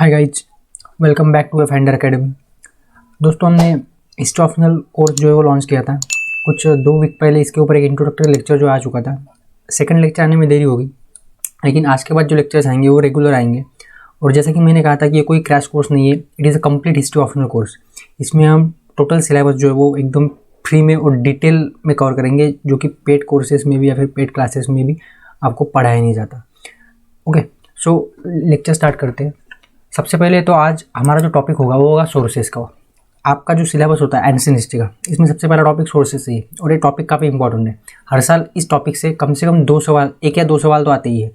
Hi guys, welcome back to Finder academy. दोस्तों, हमने history optional course जो है वो लॉन्च किया था कुछ 2 वीक पहले। इसके ऊपर एक इंट्रोडक्टरी लेक्चर जो आ चुका था। सेकंड लेक्चर आने में देरी होगी, लेकिन आज के बाद जो लेक्चर्स आएंगे वो रेगुलर आएंगे। और जैसा कि मैंने कहा था कि ये कोई क्रैश कोर्स नहीं है, it is a complete history optional course. इसमें हम टोटल सिलेबस जो है वो एकदम फ्री में और डिटेल में कवर करेंगे, जो कि पेड कोर्सेज में भी या फिर पेड क्लासेस में भी आपको पढ़ाया नहीं जाता। ओके, सो लेक्चर स्टार्ट करते हैं। सबसे पहले तो आज हमारा जो टॉपिक होगा वो होगा सोर्सेज का। आपका जो सिलेबस होता है एंशिएंट हिस्ट्री का, इसमें सबसे पहला टॉपिक सोर्सेज ही है और ये टॉपिक काफ़ी इंपॉर्टेंट है। हर साल इस टॉपिक से कम 2 सवाल, 1 या 2 सवाल तो आते ही है।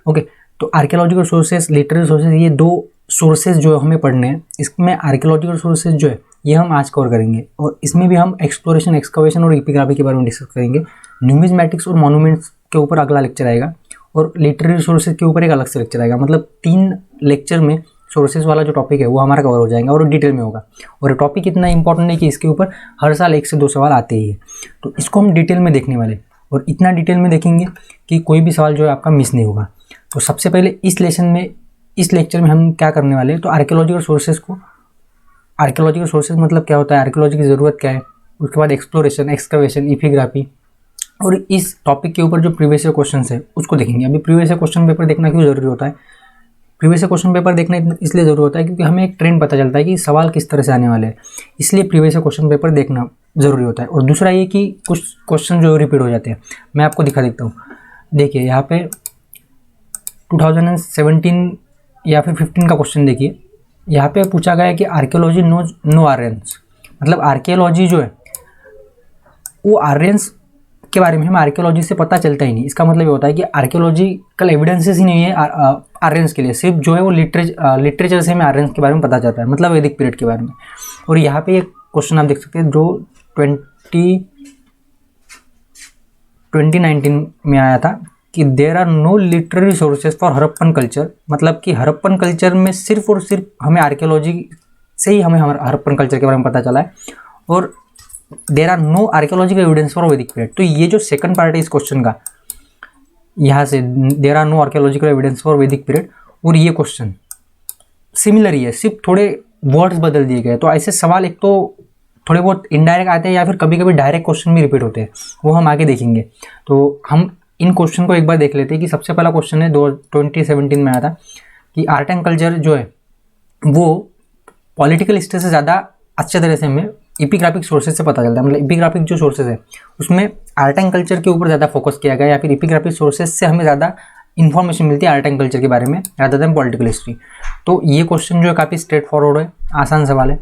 ओके, तो आर्कियोलॉजिकल सोर्सेज, लिटरेरी सोर्सेज, ये 2 सोर्सेज जो हमें पढ़ने हैं। इसमें आर्कियोलॉजिकल सोर्सेज जो है ये हम आज कवर करेंगे और इसमें भी हम एक्सप्लोरेशन, एक्सकवेशन और एपिग्राफी के बारे में डिस्कस करेंगे। न्यूमिज्मेटिक्स और मॉन्यूमेंट्स के ऊपर अगला लेक्चर आएगा और लिटरेरी सोर्सेज के ऊपर एक अलग से लेक्चर आएगा। मतलब 3 लेक्चर में सोर्सेज वाला जो टॉपिक है वो हमारा कवर हो जाएगा और डिटेल में होगा। और ये टॉपिक इतना इंपॉर्टेंट है कि इसके ऊपर हर साल 1 से 2 सवाल आते ही है। तो इसको हम डिटेल में देखने वाले और इतना डिटेल में देखेंगे कि कोई भी सवाल जो है आपका मिस नहीं होगा। तो सबसे पहले इस लेक्चर में हम क्या करने वाले हैं, तो आर्कियोलॉजिकल सोर्सेज मतलब क्या होता है, आर्कियोलॉजी की ज़रूरत क्या है, उसके बाद एक्सप्लोरेशन, एक्सकवेशन, एपिग्राफी और इस टॉपिक के ऊपर जो प्रीवियस ईयर क्वेश्चन है उसको देखेंगे। अभी प्रीवियस ईयर क्वेश्चन पेपर देखना क्यों ज़रूरी होता है? प्रीवियस ईयर क्वेश्चन पेपर देखना इसलिए ज़रूरी होता है क्योंकि हमें एक ट्रेंड पता चलता है कि सवाल किस तरह से आने वाले हैं, इसलिए प्रीवियस ईयर क्वेश्चन पेपर देखना ज़रूरी होता है। और दूसरा ये कि कुछ क्वेश्चन जो रिपीट हो जाते हैं, मैं आपको दिखा देता हूँ। देखिए यहाँ पे 2017 या फिर 15 का क्वेश्चन देखिए। यहाँ पे पूछा गया है कि आर्कियोलॉजी नोज नो आर्यंस, मतलब आर्कियोलॉजी जो है वो आर्यंस के बारे में हमें आर्कियोलॉजी से पता चलता ही नहीं। इसका मतलब ये होता है कि आर्कियोलॉजिकल एविडेंसेस ही नहीं है आर्यंस के लिए, सिर्फ जो है वो लिटरेचर से हमें आर्यंस के बारे में पता चलता है, मतलब वैदिक पीरियड के बारे में। और यहाँ पे एक क्वेश्चन आप देख सकते हैं जो 2019 में आया था कि there are no literary sources for Harappan culture. मतलब कि हड़प्पन कल्चर में सिर्फ और सिर्फ हमें आर्कियोलॉजी से ही हमें हड़प्पन कल्चर के बारे में पता चला है। और there are no archaeological evidence for Vedic period. तो ये जो सेकंड पार्ट है इस क्वेश्चन का, यहाँ से there are no archaeological evidence for Vedic period, और ये क्वेश्चन सिमिलर ही है, सिर्फ थोड़े वर्ड्स बदल दिए गए। तो ऐसे सवाल एक तो थोड़े बहुत इनडायरेक्ट आते हैं या फिर कभी कभी डायरेक्ट क्वेश्चन भी रिपीट होते हैं, वो हम आगे देखेंगे। तो हम इन क्वेश्चन को एक बार देख लेते हैं कि सबसे पहला क्वेश्चन है 2017 में आया था कि आर्ट एंड कल्चर जो है वो पॉलिटिकल हिस्ट्री से ज़्यादा अच्छे तरह से हमें एपिग्राफिक सोर्सेज से पता चलता है। मतलब एपिग्राफिक जो सोर्सेज है उसमें आर्ट एंड कल्चर के ऊपर ज़्यादा फोकस किया गया, या फिर एपिग्राफिक सोर्सेज से हमें ज़्यादा इन्फॉर्मेशन मिलती है आर्ट एंड कल्चर के बारे में रादर देन पॉलिटिकल हिस्ट्री। तो ये क्वेश्चन जो है काफ़ी स्ट्रेट फॉरवर्ड है, आसान सवाल है।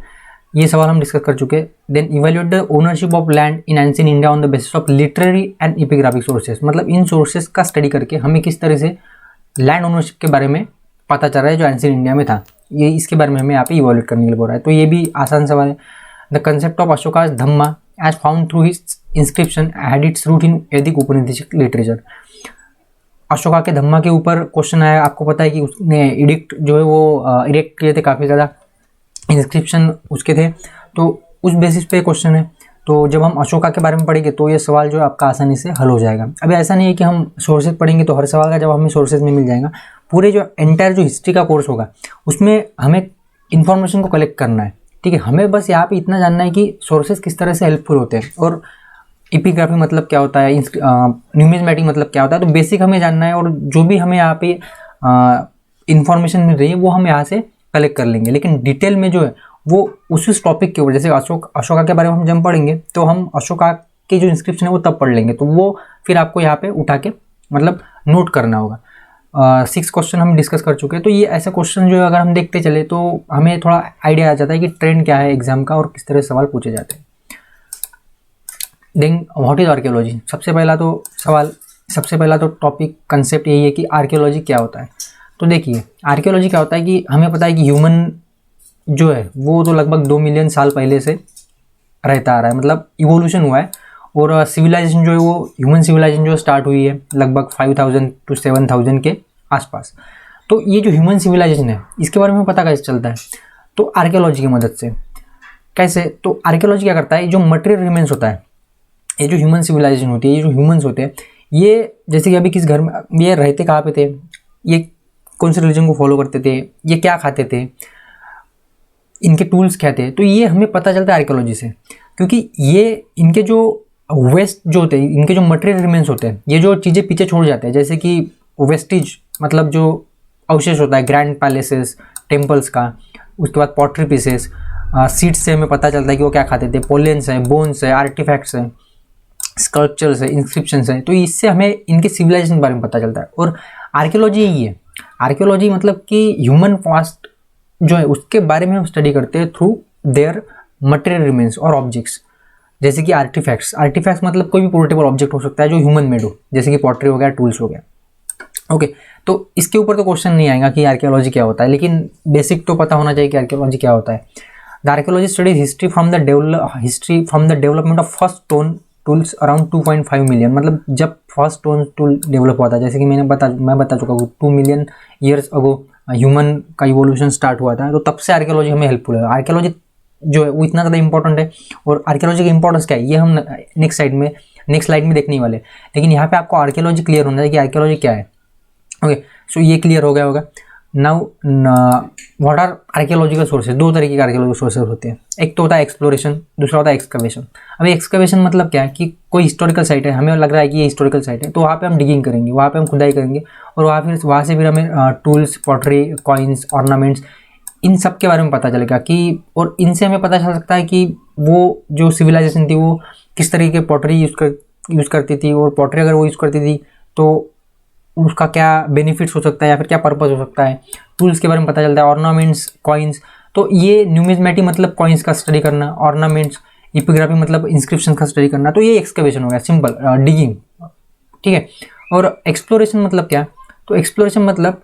ये सवाल हम डिस्कस कर चुके हैं। Then evaluate the ownership of land in ancient India on the basis of literary and epigraphic sources. मतलब इन सोर्सेज का स्टडी करके हमें किस तरह से लैंड ओनरशिप के बारे में पता चल रहा है जो एंशिएंट इंडिया में था, ये इसके बारे में हमें यहाँ पे इवेल्युएट करने के लिए बोल रहा है। तो ये भी आसान सवाल है। The concept of Ashoka's dhamma as found through his inscription had its root in Vedic Upanishad literature. Ashoka के धम्मा के ऊपर क्वेश्चन आया। आपको पता है कि उसने एडिक्ट जो है वो इरेक्ट किए थे, काफ़ी ज़्यादा इंस्क्रिप्शन उसके थे, तो उस बेसिस पे क्वेश्चन है। तो जब हम अशोका के बारे में पढ़ेंगे तो ये सवाल जो है आपका आसानी से हल हो जाएगा। अभी ऐसा नहीं है कि हम सोर्सेज पढ़ेंगे तो हर सवाल का जवाब हमें सोर्सेज में मिल जाएगा। पूरे जो एंटायर जो हिस्ट्री का कोर्स होगा उसमें हमें इन्फॉर्मेशन को कलेक्ट करना है, ठीक है। हमें बस यहाँ पे इतना जानना है कि सोर्सेज किस तरह से हेल्पफुल होते हैं और एपिग्राफी मतलब क्या होता है, न्यूमिज्मेटिक मतलब क्या होता है। तो बेसिक हमें जानना है और जो भी हमें यहाँ पे इंफॉर्मेशन मिल रही है वो हम यहाँ से कलेक्ट कर लेंगे। लेकिन डिटेल में जो है वो उस टॉपिक के ऊपर, जैसे अशोका के बारे में हम जब पढ़ेंगे तो हम अशोका की जो इंस्क्रिप्शन है वो तब पढ़ लेंगे, तो वो फिर आपको यहाँ पे उठा के मतलब नोट करना होगा। 6 क्वेश्चन हम डिस्कस कर चुके हैं। तो ये ऐसे क्वेश्चन जो है अगर हम देखते चले तो हमें थोड़ा आइडिया आ जाता है कि ट्रेंड क्या है एग्जाम का और किस तरह से सवाल पूछे जाते हैं। Then what is archaeology. सबसे पहला तो टॉपिक कंसेप्ट यही है कि आर्कियोलॉजी क्या होता है। तो देखिए आर्कियोलॉजी क्या होता है कि हमें पता है कि ह्यूमन जो है वो तो लगभग 2 मिलियन साल पहले से रहता आ रहा है, मतलब इवोल्यूशन हुआ है। और सिविलाइजेशन जो है वो ह्यूमन सिविलाइजेशन जो स्टार्ट हुई है लगभग 5000 to 7000 के आसपास। तो ये जो ह्यूमन सिविलाइजेशन है इसके बारे में पता कैसे चलता है, तो आर्कियोलॉजी की मदद से। कैसे? तो आर्कियोलॉजी क्या करता है, जो मटेरियल रिमेन्स होता है, ये जो ह्यूमन सिविलाइजेशन होती है, ये जो ह्यूमंस होते हैं, ये जैसे कि अभी किस घर में ये रहते कहाँ पे थे, ये कौन से रिलीजन को फॉलो करते थे, ये क्या खाते थे, इनके टूल्स क्या थे, तो ये हमें पता चलता है आर्कियोलॉजी से। क्योंकि ये इनके जो वेस्ट जो होते हैं, इनके जो मटेरियल रिमेन्स होते हैं, ये जो चीज़ें पीछे छोड़ जाते हैं, जैसे कि वेस्टिज मतलब जो अवशेष होता है ग्रैंड पैलेसेस टेम्पल्स का, उसके बाद पॉटरी पीसेस, सीड्स से हमें पता चलता है कि वो क्या खाते थे, पोलेंस हैं, बोन्स है, आर्टिफैक्ट्स हैं, स्कल्पचर्स है, इंस्क्रिप्शंस हैं, तो इससे हमें इनके सिविलाइजेशन के बारे में पता चलता है। और आर्कियोलॉजी यही है, आर्कियोलॉजी मतलब कि ह्यूमन पास्ट जो है उसके बारे में हम स्टडी करते हैं थ्रू देयर मटेरियल रिमेन्स और ऑब्जेक्ट्स, जैसे कि आर्टिफैक्ट्स मतलब कोई भी पोर्टेबल ऑब्जेक्ट हो सकता है जो ह्यूमन मेड हो, जैसे कि पॉटरी हो गया, टूल्स हो गया। ओके, तो इसके ऊपर तो क्वेश्चन नहीं आएगा कि आर्कियोलॉजी क्या होता है, लेकिन बेसिक तो पता होना चाहिए कि आर्कियोलॉजी क्या होता है। The archaeology studies history from the development of first stone tools around 2.5 million, मतलब जब फर्स्ट स्टोन टूल डेवलप हुआ था, जैसे कि मैं बता चुका हूँ 2 मिलियन ईयर्स अगो ह्यूमन का इवोल्यूशन स्टार्ट हुआ था, तो तब से आर्कियोलॉजी हमें हेल्पफुल है। आर्कियोलॉजी जो है वो इतना ज़्यादा इंपॉर्टेंट है, और आर्कियोलॉजी की इंपॉर्टेंस क्या है ये हम नेक्स्ट स्लाइड में देखने वाले, लेकिन यहाँ पे आपको आर्कियोलॉजी क्लियर होना चाहिए कि आर्कियोलॉजी क्या है। ओके, सो ये क्लियर हो गया होगा। Now what are archaeological sources, दो तरीके के आर्कियोलॉजिकल सोर्सेज होते हैं, एक तो होता है एक्सप्लोरेशन, दूसरा होता है एक्सकवेशन। अभी एक्सकवेशन मतलब क्या है कि कोई हिस्टोरिकल साइट है, हमें लग रहा है कि ये हिस्टोरिकल साइट है, तो वहाँ पे हम डिगिंग करेंगे, वहाँ पे हम खुदाई करेंगे, और वहाँ से फिर हमें टूल्स, पॉटरी, कॉइन्स, ऑर्नामेंट्स, इन सब के बारे में पता चलेगा कि, और इनसे हमें पता चल सकता है कि वो जो सिविलाइजेशन थी वो किस तरीके के पॉटरी यूज़ करती थी, और पॉटरी अगर वो यूज़ करती थी तो उसका क्या बेनिफिट्स हो सकता है या फिर क्या पर्पस हो सकता है, टूल्स के बारे में पता चलता है, ऑर्नामेंट्स, कॉइन्स, तो ये न्यूमिज्मेटिक मतलब कॉइन्स का स्टडी करना, ऑर्नामेंट्स, इपिग्राफी मतलब इंस्क्रिप्शन का स्टडी करना, तो ये एक्सकवेशन हो गया, सिंपल डिगिंग, ठीक है। और एक्सप्लोरेशन मतलब क्या, तो एक्सप्लोरेशन मतलब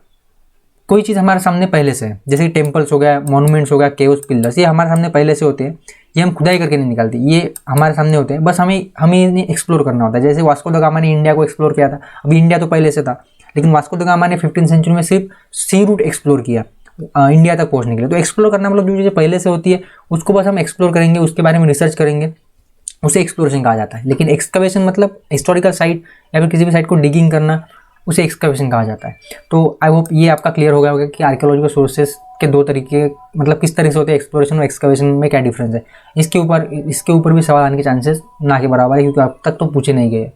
कोई चीज़ हमारे सामने पहले से है, जैसे कि टेम्पल्स हो गया, मॉन्यूमेंट्स हो गया, केव्स, पिलर्स, ये हमारे सामने पहले से होते हैं, ये हम खुदाई करके नहीं निकालते, ये हमारे सामने होते हैं, बस हमें इन्हें एक्सप्लोर करना होता है। जैसे वास्को द गामा ने इंडिया को एक्सप्लोर किया था, अभी इंडिया तो पहले से था, लेकिन वास्को द गामा ने 15वीं सेंचुरी में सिर्फ सी रूट एक्सप्लोर किया इंडिया तक पहुंचने के लिए। तो एक्सप्लोर करना मतलब जो चीज़ें पहले से होती है उसको बस हम एक्सप्लोर करेंगे, उसके बारे में रिसर्च करेंगे, उसे एक्सप्लोरेशन कहा जाता है। लेकिन एक्सकवेशन मतलब हिस्टोरिकल साइट या फिर किसी भी साइट को डिगिंग करना, उसे एक्सकवेशन कहा जाता है। तो आई होप ये आपका क्लियर हो गया होगा कि आर्कियोलॉजिकल सोर्सेज के दो तरीके मतलब किस तरह से होते हैं, एक्सप्लोरेशन और एक्सकवेशन में क्या डिफरेंस है। इसके ऊपर भी सवाल आने के चांसेस ना के बराबर है, क्योंकि अब तक तो पूछे नहीं गए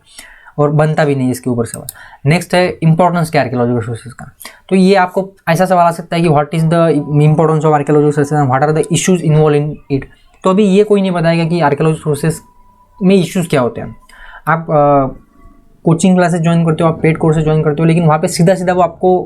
और बनता भी नहीं है इसके ऊपर सवाल। नेक्स्ट है इंपॉर्टेंस क्या आर्कियोलॉजिकल सोर्सेज का। तो ये आपको ऐसा सवाल आ सकता है कि what is the importance of archaeological sources and what are the issues involve in it. तो अभी ये कोई नहीं बताएगा कि आर्कियोलॉजिकल सोर्सेज में इश्यूज क्या होते हैं। आप कोचिंग क्लासेस ज्वाइन करते हो, आप पेड कोर्सेज ज्वाइन करते हो, लेकिन वहाँ पे सीधा सीधा वो आपको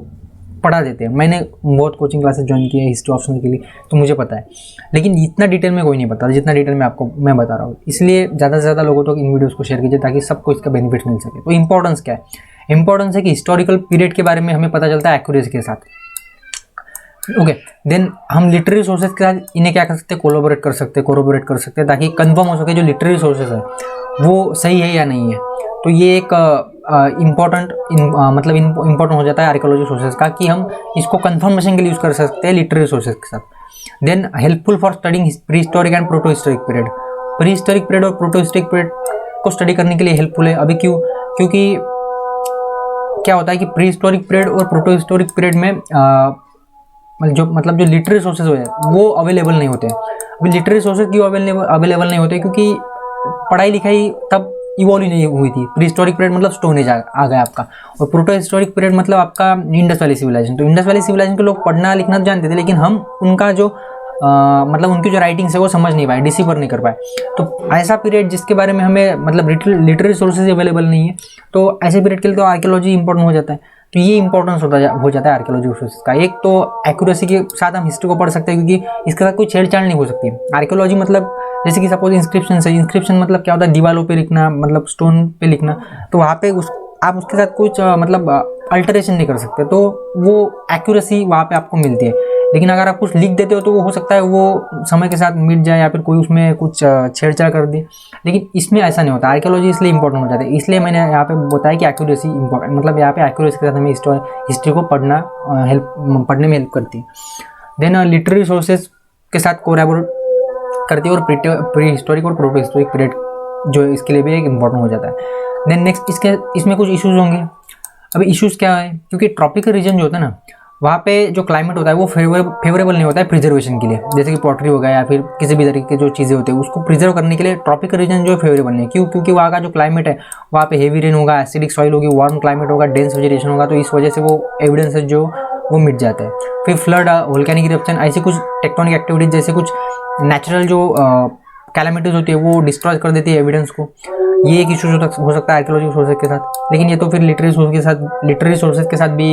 पढ़ा देते हैं। मैंने बहुत कोचिंग क्लासेस ज्वाइन किए हिस्ट्री ऑप्शनल के लिए, तो मुझे पता है, लेकिन इतना डिटेल में कोई नहीं पता जितना डिटेल में मैं बता रहा हूँ। इसलिए ज़्यादा से ज़्यादा लोगों तक इन वीडियोज़ को शेयर कीजिए ताकि सबको इसका बेनिफिट मिल सके। तो इंपॉर्टेंस क्या है, इंपॉर्टेंस है कि हिस्टोरिकल पीरियड के बारे में हमें पता चलता है एक्यूरेसी के साथ। ओके, देन हम लिटरेरी सोर्सेज के साथ इन्हें क्या कर सकते हैं, कोरोबोरेट कर सकते हैं ताकि कंफर्म हो सके जो लिटरेरी सोर्सेज है वो सही है या नहीं है। तो ये एक इम्पॉर्टेंट हो जाता है आर्कियोलॉजी सोर्सेज का कि हम इसको कंफर्मेशन के लिए यूज़ कर सकते हैं लिटरेरी सोर्सेज के साथ। Then helpful for studying prehistoric and protohistoric period. Prehistoric period और प्रोटो हिस्टोरिक पीरियड को स्टडी करने के लिए हेल्पफुल है। अभी क्योंकि क्या होता है कि प्री हिस्टोरिक पीरियड और प्रोटो हिस्टोरिक पीरियड में जो लिटरेरी सोर्सेज है वो अवेलेबल नहीं होते। अभी लिटरेरी सोर्सेज क्यों अवेलेबल नहीं होते, क्योंकि पढ़ाई लिखाई तब इवॉल्व नहीं हुई थी। प्री हिस्टोरिक पीरियड मतलब स्टोन एज आ गया आपका, और प्रोटो हिस्टोरिक पीरियड मतलब आपका इंडस वैली सिविलाइजेशन। तो इंडस वैली सिविलाइजेशन के लोग पढ़ना लिखना जानते थे, लेकिन हम उनका जो उनकी जो राइटिंग्स है वो समझ नहीं पाए, डिसिफर नहीं कर पाए। तो ऐसा पीरियड जिसके बारे में हमें लिटरेरी सोर्सेज अवेलेबल नहीं है, तो ऐसे पीरियड के लिए तो आर्कियोलॉजी इंपॉर्टेंट हो जाता है। तो ये इंपॉर्टेंस हो जाता है आर्कियोलॉजी सोर्सेज का। एक तो एक्यूरेसी के साथ हम हिस्ट्री को पढ़ सकते हैं, क्योंकि इसके साथ कोई छेड़छाड़ नहीं हो सकती। आर्कियोलॉजी मतलब जैसे कि सपोज इंस्क्रिप्शन है, इंस्क्रिप्शन मतलब क्या होता है, दीवारों पे लिखना, मतलब स्टोन पे लिखना। तो वहाँ पे आप उसके साथ कुछ अल्टरेशन नहीं कर सकते, तो वो एक्यूरेसी वहाँ पे आपको मिलती है। लेकिन अगर आप कुछ लिख देते हो तो वो हो सकता है वो समय के साथ मिट जाए या फिर कोई उसमें कुछ छेड़छाड़ कर दे, लेकिन इसमें ऐसा नहीं होता। आर्कियोलॉजी इसलिए इंपॉर्टेंट हो जाता है, इसलिए मैंने यहाँ पे बताया कि एक्यूरेसी इंपॉर्टेंट, मतलब यहाँ पे एक्यूरेसी के साथ हमें हिस्ट्री को पढ़ने में हेल्प करती है। देन लिटरेरी सोर्सेज के साथ कोलैबोरेट करती है, और प्री हिस्टोरिक और प्रोटो हिस्टोरिक पीरियड जो इसके लिए भी एक इंपॉर्टेंट हो जाता है। देन नेक्स्ट इसमें कुछ इश्यूज होंगे। अभी इश्यूज क्या है, क्योंकि ट्रॉपिकल रीजन जो होता है ना, वहाँ पे जो क्लाइमेट होता है वो फेवरेबल नहीं होता है प्रिजर्वेशन के लिए, जैसे कि पॉटरी हो गया या फिर किसी भी तरीके की जो चीज़ें होती है उसको प्रिजर्व करने के लिए ट्रॉपिकल रीजन जो है फेवरेबल नहीं है। क्यों? क्योंकि वहाँ का जो क्लाइमेट है वहाँ पे हेवी रेन होगा, एसिडिक सॉइल होगी, वार्म क्लाइमेट होगा, डेंस वेजिटेशन होगा, तो इस वजह से वो एविडेंस जो वो मिट जाता है। फिर फ्लड, वोल्केनिक इरप्शन, ऐसी कुछ टेक्टोनिक एक्टिविटीज जैसे कुछ नेचुरल जो कैलामिटीज होती है वो डिस्ट्रॉय कर देती है एविडेंस को। ये एक इशू हो सकता है आर्कियोलॉजिकल सोर्सेज के साथ, लेकिन ये तो फिर लिटरेरी सोर्सेज के साथ भी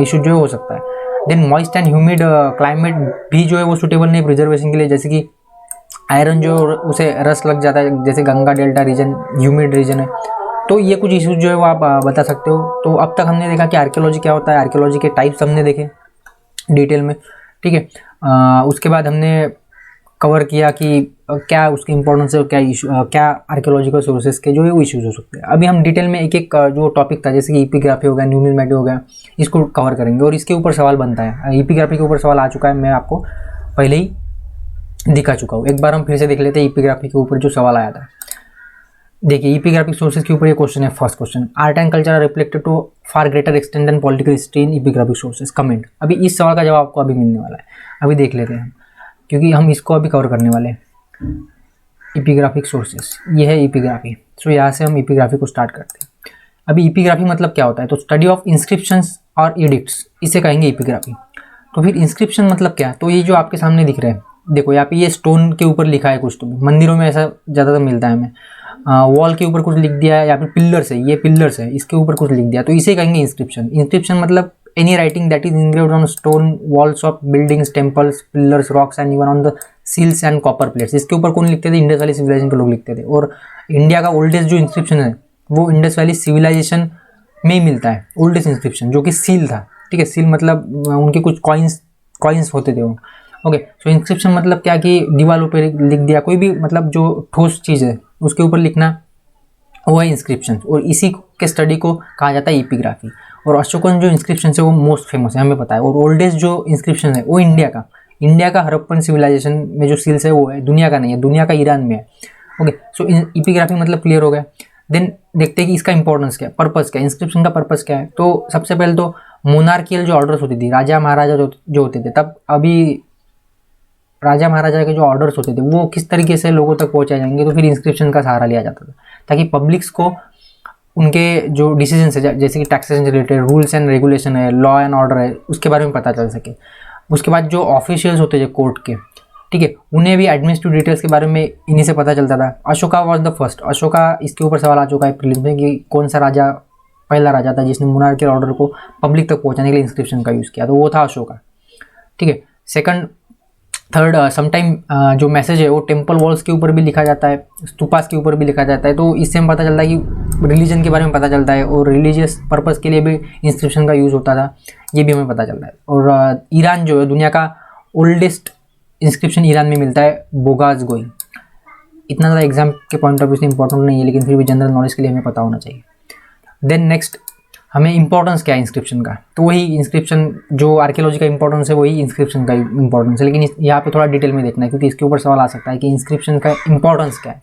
इशू जो है हो सकता है। Then moist and humid climate भी जो है वो सुटेबल नहीं प्रिजर्वेशन के लिए, जैसे कि आयरन जो उसे रस लग जाता है, जैसे Ganga delta region humid region है। तो ये कुछ इशूज जो है वो आप बता सकते हो। तो अब तक हमने देखा कि आर्कियोलॉजी क्या होता है, आर्कियोलॉजी के टाइप्स हमने देखे डिटेल में, ठीक है। उसके बाद हमने कवर किया कि क्या उसकी इंपॉर्टेंस है और क्या इशू, क्या आर्कियोलॉजिकल सोर्सेज के जो है वो इश्यूज हो सकते हैं। अभी हम डिटेल में एक एक जो टॉपिक था, जैसे कि एपिग्राफी हो गया, न्यूमिज्मेटिक हो गया, इसको कवर करेंगे और इसके ऊपर सवाल बनता है। एपिग्राफी के ऊपर सवाल आ चुका है, मैं आपको पहले ही दिखा चुका हूँ। एक बार हम फिर से देख लेते हैं एपिग्राफी के ऊपर जो सवाल आया था। देखिए एपिग्राफिक सोर्सेज के ऊपर ये क्वेश्चन है। First question, art and culture are reflected to far greater extent than political history in epigraphic sources, comment. अभी इस सवाल का जवाब आपको अभी मिलने वाला है, अभी देख लेते हैं क्योंकि हम इसको अभी कवर करने वाले हैं। एपिग्राफिक सोर्सेज, ये है एपिग्राफी। सो यहाँ से हम एपिग्राफी को स्टार्ट करते हैं। अभी एपिग्राफी मतलब क्या होता है, तो स्टडी ऑफ इंस्क्रिप्शंस और एडिक्ट्स, इसे कहेंगे एपिग्राफी। तो फिर इंस्क्रिप्शन मतलब क्या, तो ये जो आपके सामने दिख रहे हैं, देखो यहाँ पे ये स्टोन के ऊपर लिखा है कुछ, तो मंदिरों में ऐसा ज़्यादातर मिलता है हमें। वॉल के ऊपर कुछ लिख दिया है या फिर पिलर्स है, ये पिलर्स है, इसके ऊपर कुछ लिख दिया, तो इसे कहेंगे इंस्क्रिप्शन। इंस्क्रिप्शन मतलब any writing that is engraved on stone walls of buildings, temples, pillars, rocks and even on the seals and copper plates. इसके ऊपर कौन लिखते थे, इंडस वैली सिविलाइजेशन के लोग लिखते थे। और इंडिया का ओल्डेस्ट जो इंस्क्रिप्शन है वो इंडस वैली सिविलाइजेशन में ही मिलता है, ओल्डेस्ट इंस्क्रिप्शन, जो कि सील था, ठीक है। सील मतलब उनके कुछ कॉइन्स होते थे वो, ओके। सो इंस्क्रिप्शन मतलब क्या कि दीवारों पे लिख दिया, कोई भी मतलब जो ठोस चीज़ है उसके ऊपर लिखना, वो है इंस्क्रिप्शन। और इसी के स्टडी को कहा जाता है एपिग्राफी। और अशोकन जो इंस्क्रिप्शन है वो मोस्ट फेमस है, हमें पता है। और ओल्डेस्ट जो इंस्क्रिप्शन है वो इंडिया का हड़प्पन सिविलाइजेशन में जो सील्स है वो है, दुनिया का नहीं है, दुनिया का ईरान में है, ओके। सो एपिग्राफी मतलब क्लियर हो गया। देन देखते हैं कि इसका इंपॉर्टेंस क्या है, पर्पस क्या है, इंस्क्रिप्शन का पर्पस क्या है। तो सबसे पहले तो मोनार्कियल जो ऑर्डर्स होती थी, राजा महाराजा जो होते थे तब, अभी राजा महाराजा के जो ऑर्डर्स होते थे वो किस तरीके से लोगों तक पहुंचाए जाएंगे, तो फिर इंस्क्रिप्शन का सहारा लिया जाता था, ताकि पब्लिक्स को उनके जो डिसीजन है, जैसे कि टैक्सेशन से रिलेटेड रूल्स एंड रेगुलेशन है, लॉ एंड ऑर्डर है, उसके बारे में पता चल सके। उसके बाद जो ऑफिशियल्स होते थे कोर्ट के, ठीक है, उन्हें भी एडमिनिस्ट्रेटिव डिटेल्स के बारे में इन्हीं से पता चलता था। Ashoka was the first, Ashoka, इसके ऊपर सवाल आ चुका है प्रीलिम्स में कि कौन सा राजा पहला राजा था जिसने मोनार्कियल ऑर्डर को पब्लिक तक पहुंचाने के लिए इंस्क्रिप्शन का यूज़ किया, तो वो था अशोका, ठीक है। सेकंड, थर्ड, समटाइम जो मैसेज है वो टेम्पल वॉल्स के ऊपर भी लिखा जाता है, स्तूपास के ऊपर भी लिखा जाता है, तो इससे हमें पता चलता है कि रिलीजन के बारे में पता चलता है और रिलीजियस पर्पस के लिए भी इंस्क्रिप्शन का यूज़ होता था, ये भी हमें पता चलता है। और ईरान जो है दुनिया का ओल्डेस्ट इंस्क्रिप्शन ईरान में मिलता है, बोगाज गोई। इतना ज़्यादा एग्जाम के पॉइंट ऑफ व्यू से इंपॉर्टेंट नहीं है, लेकिन फिर भी जनरल नॉलेज के लिए हमें पता होना चाहिए। देन नेक्स्ट, हमें इंपॉर्टेंस क्या है इंस्क्रिप्शन का, तो वही इंस्क्रिप्शन जो आर्कियोलॉजी का इंपॉर्टेंस है वही इंस्क्रिप्शन का इंपॉर्टेंस है, लेकिन यहाँ पे थोड़ा डिटेल में देखना है क्योंकि इसके ऊपर सवाल आ सकता है कि इंस्क्रिप्शन का इंपॉर्टेंस क्या है।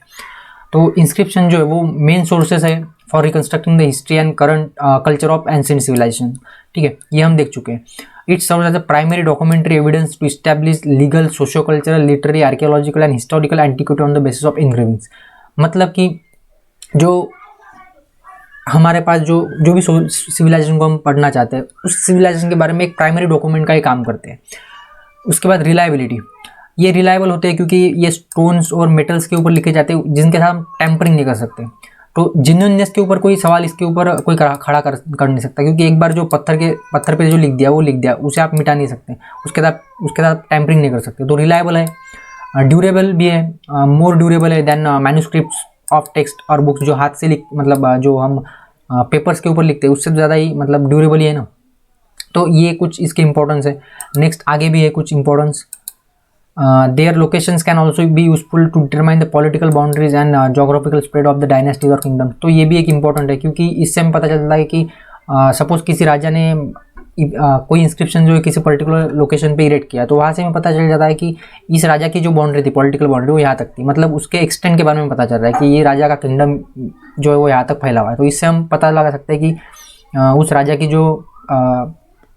तो इंस्क्रिप्शन जो है वो मेन सोर्सेस है for reconstructing the history and current culture of ancient civilisation, ठीक है, ये हम देख चुके हैं। It serves as a primary documentary evidence to establish legal, socio cultural, literary, archaeological and historical antiquity on the basis of engravings. मतलब कि जो हमारे पास जो भी सिविलाइजेशन को हम पढ़ना चाहते हैं उस सिविलाइजेशन के बारे में एक प्राइमरी डॉक्यूमेंट का ही काम करते हैं। उसके बाद रिलायबिलिटी, ये रिलायबल होते हैं क्योंकि ये स्टोन्स और मेटल्स के ऊपर लिखे जाते हैं जिनके साथ हम टैंपरिंग नहीं कर सकते। तो जेन्युइननेस के ऊपर कोई सवाल इसके ऊपर कोई खड़ा कर नहीं सकता, क्योंकि एक बार जो पत्थर पे जो लिख दिया वो लिख दिया, उसे आप मिटा नहीं सकते, उसके साथ टैंपरिंग नहीं कर सकते। तो रिलायबल है, ड्यूरेबल भी है, मोर ड्यूरेबल है देन मैन्युस्क्रिप्ट्स ऑफ टेक्स्ट और बुक्स, जो हाथ से मतलब जो हम पेपर्स के ऊपर लिखते हैं उससे ज़्यादा ही मतलब ड्यूरेबल ही है ना। तो ये कुछ इसके इंपॉर्टेंस है। नेक्स्ट आगे भी है कुछ importance, their locations can also be useful to determine the political boundaries and geographical spread of the dynasties और किंगडम। तो ये भी एक इंपॉर्टेंट है क्योंकि इससे हमें पता चलता है कि सपोज किसी राजा ने कोई इंस्क्रिप्शन जो है किसी पर्टिकुलर लोकेशन पे इरेक्ट किया, तो वहाँ से हमें पता चल जाता है कि इस राजा की जो बाउंड्री थी, पॉलिटिकल बाउंड्री, वो यहाँ तक थी, मतलब उसके एक्सटेंट के बारे में पता चल रहा है कि ये राजा का किंगडम जो है वो यहाँ तक फैला हुआ है। तो इससे हम पता लगा सकते हैं कि उस राजा की जो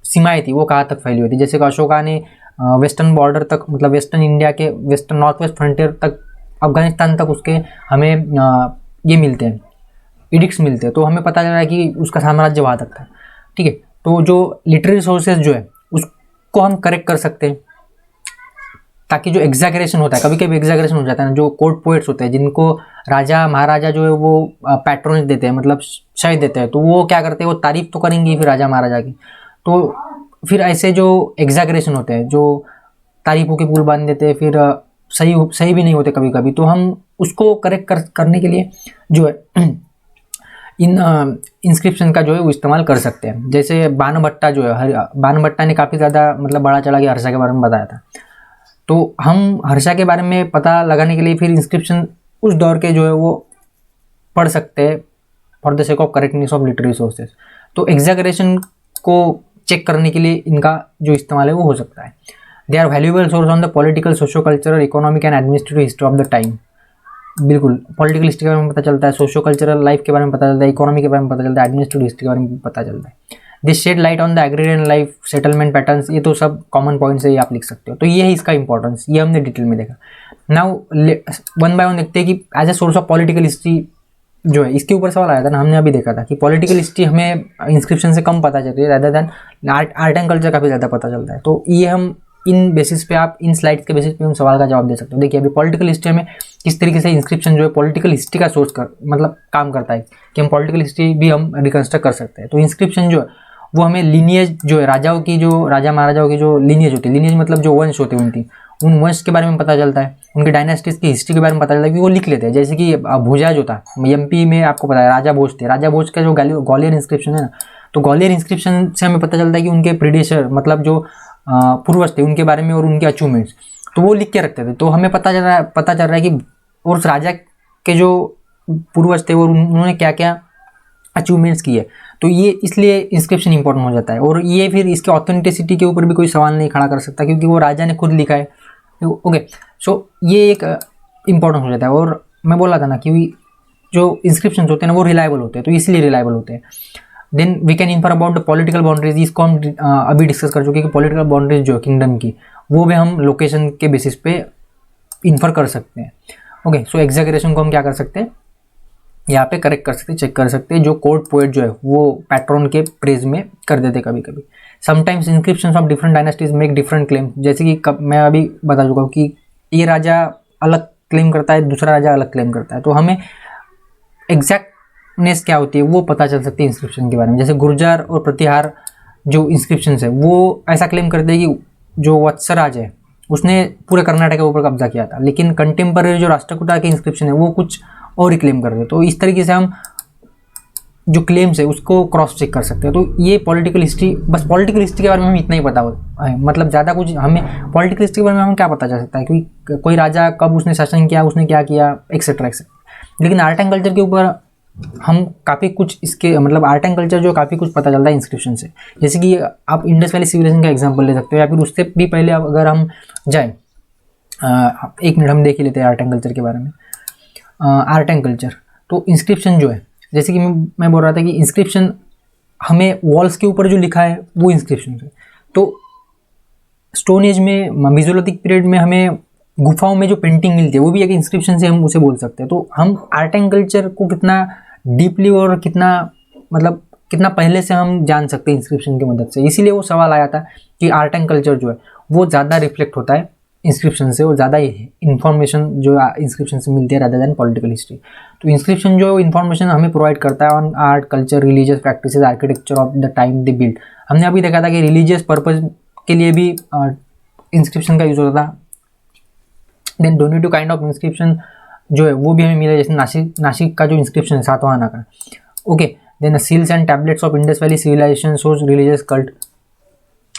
सीमाएं थी वो कहाँ तक फैली हुई थी। जैसे कि अशोका ने वेस्टर्न बॉर्डर तक, मतलब वेस्टर्न इंडिया के वेस्टर्न नॉर्थ वेस्ट फ्रंटियर तक, अफगानिस्तान तक उसके हमें ये मिलते हैं, एडिक्ट्स मिलते हैं। तो हमें पता चल रहा है कि उसका साम्राज्य वहाँ तक था। ठीक है, तो जो लिटरेरी सोर्सेज जो है उसको हम करेक्ट कर सकते हैं, ताकि जो एग्जैगरेशन होता है, कभी कभी एग्जैगरेशन हो जाता है ना, जो कोर्ट पोएट्स होते हैं जिनको राजा महाराजा जो है वो पैट्रोनेज देते हैं, मतलब शय देते हैं, तो वो क्या करते हैं, वो तारीफ तो करेंगे फिर राजा महाराजा की, तो फिर ऐसे जो एग्जैगरेशन होते हैं, जो तारीफों के पुल बांध देते हैं, फिर सही भी नहीं होते कभी कभी, तो हम उसको करेक्ट करने के लिए जो है इन इंस्क्रिप्शन का जो है वो इस्तेमाल कर सकते हैं। जैसे बाणभट्टा जो है, बाणभट्टा ने काफ़ी ज़्यादा मतलब बड़ा चढ़ा के हर्षा के बारे में बताया था, तो हम हर्षा के बारे में पता लगाने के लिए फिर इंस्क्रिप्शन उस दौर के जो है वो पढ़ सकते हैं for the sake of correctness of literary sources. तो एग्जैगरेशन को चेक करने के लिए इनका जो इस्तेमाल है वो हो सकता है। They are valuable source on the political, socio cultural, economic and administrative history of the time. बिल्कुल, पॉलिटिकल हिस्ट्री के बारे में पता चलता है, सोशो कल्चरल लाइफ के बारे में पता चलता है, इकोनॉमी के बारे में पता चलता है, एडमिनिस्ट्रेटिव हिस्ट्री के बारे में पता चलता है। This shed light on the agrarian life, settlement patterns, ये तो सब कॉमन पॉइंट्स है, ये आप लिख सकते हो। तो ये है इसका इंपॉर्टेंस, ये हमने डिटेल में देखा। नाउ वन बाय वन देखते हैं कि as a source of political history जो है, इसके ऊपर सवाल आया था ना, हमने अभी देखा था कि पॉलिटिकल हिस्ट्री हमें इंस्क्रिप्शन से कम पता चलती है, rather than art and culture काफ़ी ज़्यादा पता चलता है। तो ये हम इन बेसिस पे, आप इन स्लाइड्स के बेसिस पे हम सवाल का जवाब दे सकते हो। देखिए अभी पॉलिटिकल हिस्ट्री में किस तरीके से इंस्क्रिप्शन जो है पॉलिटिकल हिस्ट्री का सोर्स मतलब काम करता है, कि हम पॉलिटिकल हिस्ट्री भी हम रिकंस्ट्रक्ट कर सकते हैं। तो इंस्क्रिप्शन जो है वो हमें लीनियज जो है, राजाओं की, जो राजा महाराजाओं की जो लीनियज होती है, लीनियज मतलब जो वंश होते हैं उनकी, उन वंश के बारे में पता चलता है, उनकी डायनेस्टीज की हिस्ट्री के बारे में पता चलता है कि वो लिख लेते हैं। जैसे कि भोजा जो था एमपी में, आपको पता है राजा भोज थे, राजा भोज का जो ग्वालियर इंस्क्रिप्शन है ना, तो ग्वालियर इंस्क्रिप्शन से हमें पता चलता है कि उनके प्रीडेशर, मतलब जो पूर्वज थे, उनके बारे में और उनके अचीवमेंट्स, तो वो लिख के रखते थे। तो हमें पता चल रहा है कि उस राजा के जो पूर्वज थे और उन्होंने क्या क्या अचीवमेंट्स किए। तो ये इसलिए इंस्क्रिप्शन इंपॉर्टेंट हो जाता है। और ये फिर इसके ऑथेंटिसिटी के ऊपर भी कोई सवाल नहीं खड़ा कर सकता, क्योंकि वो राजा ने खुद लिखा है। ओके, सो ये एक इम्पॉर्टेंट हो जाता है। और मैं बोला था ना कि जो इंस्क्रिप्शन होते हैं ना वो रिलायबल होते हैं, तो इसलिए रिलायबल होते हैं। Then we can infer about the political boundaries, इसको हम अभी डिस्कस कर चुके हैं कि पॉलिटिकल बाउंड्रीज जो किंगडम की, वो भी हम लोकेशन के बेसिस पे इन्फर कर सकते हैं। ओके, सो एग्जैगरेशन को हम क्या कर सकते हैं, यहाँ पे करेक्ट कर सकते हैं, चेक कर सकते हैं। जो कोर्ट पोएट जो है वो पैट्रन के प्रेज में कर देते कभी कभी। Sometimes inscriptions of different dynasties make different claim, जैसे कि मैं अभी बता चुका हूँ कि ये राजा अलग क्लेम करता है, दूसरा राजा अलग क्लेम करता है, तो हमें एग्जैक्टनेस क्या होती है वो पता चल सकती है इंस्क्रिप्शन के बारे में। जैसे गुर्जर और प्रतिहार जो इंस्क्रिप्शन है वो ऐसा क्लेम करते हैं कि जो वत्सराज है उसने पूरे कर्नाटक के ऊपर कब्जा किया था, लेकिन कंटेम्पररी जो राष्ट्रकूटा के इंस्क्रिप्शन है वो कुछ और ही क्लेम कर रहे हैं। तो इस तरीके से हम जो क्लेम्स है उसको क्रॉस चेक कर सकते हैं। तो ये पॉलिटिकल हिस्ट्री, बस पॉलिटिकल हिस्ट्री के बारे में हमें इतना ही पता है, मतलब ज़्यादा कुछ हमें पॉलिटिकल हिस्ट्री के बारे में हमें क्या पता चल सकता है कि कोई राजा कब उसने शासन किया, उसने क्या किया, एक्सेट्रा एक्सेट्रा। लेकिन आर्ट एंड कल्चर के ऊपर हम काफ़ी कुछ इसके, मतलब आर्ट एंड कल्चर जो काफ़ी कुछ पता चलता है इंस्क्रिप्शन से। जैसे कि आप इंडस वैली सिविलाइजेशन का एग्जाम्पल ले सकते हो, या फिर उससे भी पहले अगर हम जाएँ, एक मिनट हम देख ही लेते हैं आर्ट एंड कल्चर के बारे में। आर्ट एंड कल्चर, तो इंस्क्रिप्शन जो है, जैसे कि मैं बोल रहा था कि इंस्क्रिप्शन हमें वॉल्स के ऊपर जो लिखा है वो इंस्क्रिप्शन है। तो स्टोन एज में, मेसोलिथिक पीरियड में हमें गुफाओं में जो पेंटिंग मिलती है वो भी एक इंस्क्रिप्शन से हम उसे बोल सकते हैं। तो हम आर्ट एंड कल्चर को कितना डीपली और कितना पहले से हम जान सकते हैं इंस्क्रिप्शन की मदद से। इसीलिए वो सवाल आया था कि आर्ट एंड कल्चर जो है वो ज़्यादा रिफ्लेक्ट होता है इंस्क्रिप्शन से, और ज़्यादा इन्फॉर्मेशन जो इंस्क्रिप्शन से मिलती है रादर देन पॉलिटिकल हिस्ट्री। तो इंस्क्रिप्शन जो इन्फॉर्मेशन हमें प्रोवाइड करता है on art, culture, religious practices, architecture of the time they build. हमने अभी देखा था कि रिलीजियस पर्पज के लिए भी इंस्क्रिप्शन का यूज़ होता था। Then donative kind of inscription जो है वो भी हमें मिला, जैसे नासिक का जो इंस्क्रिप्शन है सातवाहना का। Okay, then seals and tablets of Indus valley civilization shows religious cult.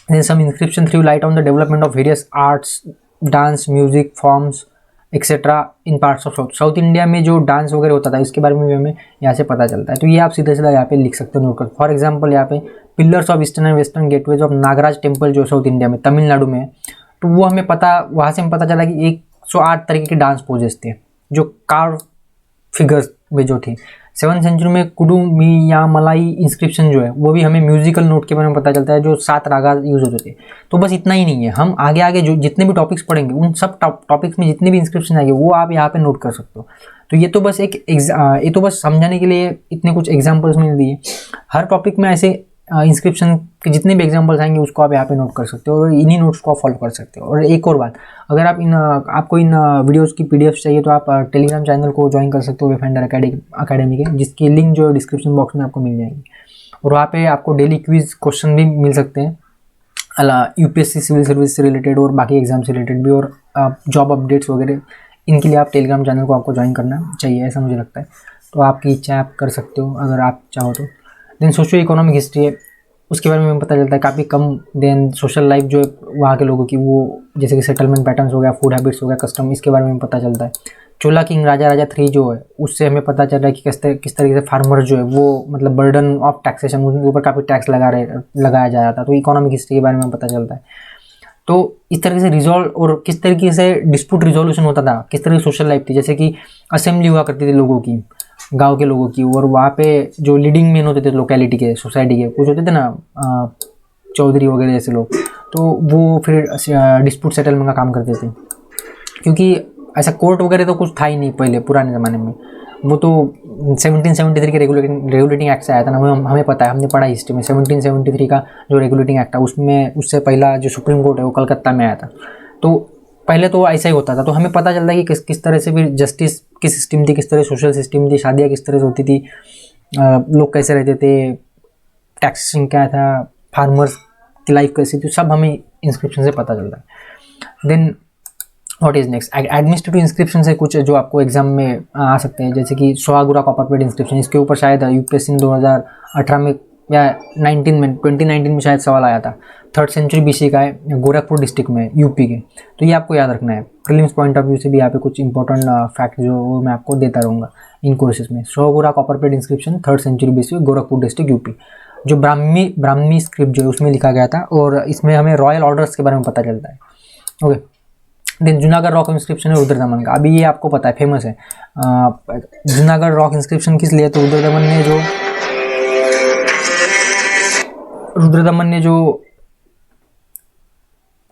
Then some inscription through light on the development of various arts, dance, music forms etcetera in parts of south India में जो dance वगैरह होता था इसके बारे में भी हमें यहाँ से पता चलता है। तो ये आप सीधा सीधा यहाँ पे लिख सकते हो नोट कर। फॉर एग्जांपल यहाँ पे pillars of eastern and western gateways of Nagaraj temple जो साउथ इंडिया में, तमिलनाडु में है, तो वो हमें पता, वहाँ से हमें पता चला कि 108 तरीके के डांस पोजेस थे जो कार्व फिगर्स में जो थे। 7th सेंचुरी में कुडुमियामलाई इंस्क्रिप्शन जो है वो भी हमें म्यूजिकल नोट के बारे में पता चलता है, जो 7 रागा यूज होते थे। तो बस इतना ही नहीं है, हम आगे आगे जो जितने भी टॉपिक्स पढ़ेंगे उन सब टॉपिक्स में जितने भी इंस्क्रिप्शन आएंगे वो आप यहाँ पे नोट कर सकते हो। तो ये तो बस समझाने के लिए इतने कुछ एग्जाम्पल्स मैंने दिए। हर टॉपिक में ऐसे इंस्क्रिप्शन के जितने भी एग्जांपल्स आएंगे उसको आप यहाँ पे नोट कर सकते हो और इन्हीं नोट्स को आप फॉलो कर सकते हो। और एक और बात, अगर आप आपको इन वीडियोस की पीडीएफ चाहिए तो आप टेलीग्राम चैनल को ज्वाइन कर सकते हो वेफाइंडर अकेडमी के, जिसकी लिंक जो है डिस्क्रिप्शन बॉक्स में आपको मिल जाएगी। और वहाँ पे आपको डेली क्विज क्वेश्चन भी मिल सकते हैं यूपीएससी सिविल सर्विस से रिलेटेड और बाकी एग्जाम से रिलेटेड भी, और जॉब अपडेट्स वगैरह, इनके लिए आप टेलीग्राम चैनल को आपको ज्वाइन करना चाहिए, ऐसा मुझे लगता है। तो आपकी इच्छा आप कर सकते हो अगर आप चाहो तो। देन सोशियो इकोनॉमिक हिस्ट्री है, उसके बारे में हमें पता चलता है काफ़ी कम। देन सोशल लाइफ जो है वहाँ के लोगों की, वो जैसे कि सेटलमेंट पैटर्न्स हो गया, फूड हैबिट्स हो गया, कस्टम, इसके बारे में पता चलता है। चोला किंग राजा 3 जो है उससे हमें पता चल रहा है कि किस तरीके से फार्मर जो है वो मतलब बर्डन ऑफ टैक्सेशन, उनके ऊपर काफ़ी टैक्स लगाया जा रहा था। तो इकोनॉमिक हिस्ट्री के बारे में पता चलता है। तो इस तरीके से रिजॉल्व और किस तरीके से डिस्प्यूट रिजोल्यूशन होता था, किस तरह की सोशल लाइफ थी, जैसे कि असेंबली हुआ करती थी लोगों की, गांव के लोगों की, और वहाँ पे जो लीडिंग मैन होते थे लोकेलिटी के, सोसाइटी के, कुछ होते थे ना चौधरी वगैरह जैसे लोग, तो वो फिर डिस्प्यूट सेटलमेंट का काम करते थे। क्योंकि ऐसा कोर्ट वगैरह तो कुछ था ही नहीं पहले पुराने ज़माने में, वो तो 1773 के रेगुलेटिंग एक्ट से आया था ना, हमें पता है, हमने पढ़ा हिस्ट्री में। 1773 का जो रेगुलेटिंग एक्ट था उससे पहला जो सुप्रीम कोर्ट है वो कलकत्ता में आया था। तो पहले तो ऐसा ही होता था। तो हमें पता चलता है कि किस तरह से फिर जस्टिस की सिस्टम थी, किस तरह सोशल सिस्टम थी, शादियाँ किस तरह से होती थी, लोग कैसे रहते थे, टैक्सेशन क्या था, फार्मर्स की लाइफ कैसी थी, सब हमें इंस्क्रिप्शन से पता चलता है। Then what is next, administrative inscription से कुछ जो आपको एग्जाम में आ सकते हैं, जैसे कि सोहागुरा कॉपर प्लेट इंस्क्रिप्शन, इसके ऊपर शायद यूपीएससी 2018 में या 2019 में शायद सवाल आया था। 3rd सेंचुरी BC का है, गोरखपुर डिस्ट्रिक्ट में, यूपी के। तो ये आपको याद रखना है, प्रीलिम्स पॉइंट ऑफ व्यू से भी यहाँ पे कुछ इंपॉर्टेंट फैक्ट जो वो मैं आपको देता रहूँगा इन कोर्सेज में। Sohgaura copper plate inscription 3rd century BC, Gorakhpur district, UP, जो ब्राह्मी स्क्रिप्ट जो है उसमें लिखा गया था, और इसमें हमें रॉयल ऑर्डर्स के बारे में पता चलता है। Okay, then Junagadh rock inscription है रुद्रदमन का। अभी ये आपको पता है, फेमस है। जूनागढ़ रॉक इंस्क्रिप्शन किस लिए, तो रुद्रदमन ने जो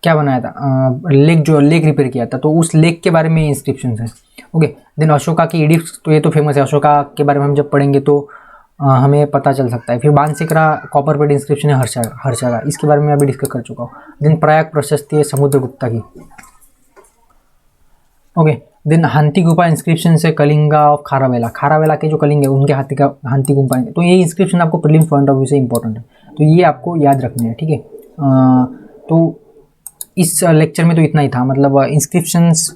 क्या बनाया था, लेक रिपेयर किया था, तो उस लेक के बारे में इंस्क्रिप्शन है। ओके, देन अशोका की एडिक्ट्स, तो ये तो फेमस है, अशोका के बारे में हम जब पढ़ेंगे तो हमें पता चल सकता है। फिर बानसिकरा कॉपर प्लेट इंस्क्रिप्शन है हर्षा का, इसके बारे में अभी डिस्कस कर चुका हूँ। देन प्रयाग प्रशस्ति है समुद्रगुप्ता की। ओके, देन हाथी गुफा इंस्क्रिप्शन से कलिंगा ऑफ खारावेला के जो कलिंग है उनके हाथी गुफा। तो ये इंस्क्रिप्शन आपको प्रीलिम्स पॉइंट ऑफ व्यू से इंपॉर्टेंट है, तो ये आपको याद रखना है, ठीक है। तो इस लेक्चर में तो इतना ही था, मतलब इंस्क्रिप्शंस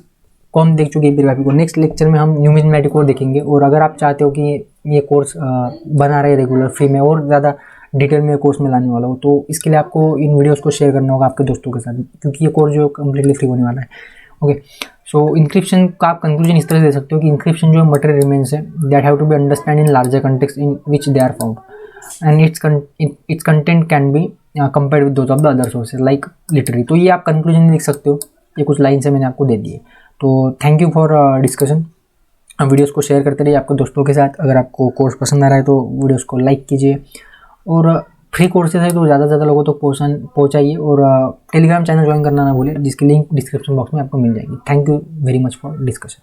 को हम देख चुके हैं, एपिग्राफी को। नेक्स्ट लेक्चर में हम न्यूमिज्मेटिक को देखेंगे। और अगर आप चाहते हो कि ये कोर्स बना रहे रेगुलर फ्री में और ज़्यादा डिटेल में कोर्स में लाने वाला हो, तो इसके लिए आपको इन वीडियोस को शेयर करना होगा आपके दोस्तों के साथ, क्योंकि ये कोर्स जो कम्प्लीटली फ्री होने वाला है। ओके, सो इंक्रिप्शन का आप कंक्लूजन इस तरह से दे सकते हो कि इंक्रिप्शन जो मटेरियल रिमेन्स है that have to be understand in larger context in which they are found, and its content can be compared with those of the other sources like literary. तो ये आप कंक्लूजन में लिख सकते हो, ये कुछ लाइन से मैंने आपको दे दिए। तो thank you for discussion. Videos को शेयर करते रहिए आपके दोस्तों के साथ। अगर आपको कोर्स पसंद आ रहा है तो वीडियोस को लाइक कीजिए, और फ्री कोर्सेज है तो ज़्यादा से ज़्यादा लोगों तक पहुँचाइए, और टेलीग्राम चैनल ज्वाइन करना ना भूलें, जिसकी लिंक डिस्क्रिप्शन बॉक्स में आपको मिल जाएगी। Thank you very much for discussion.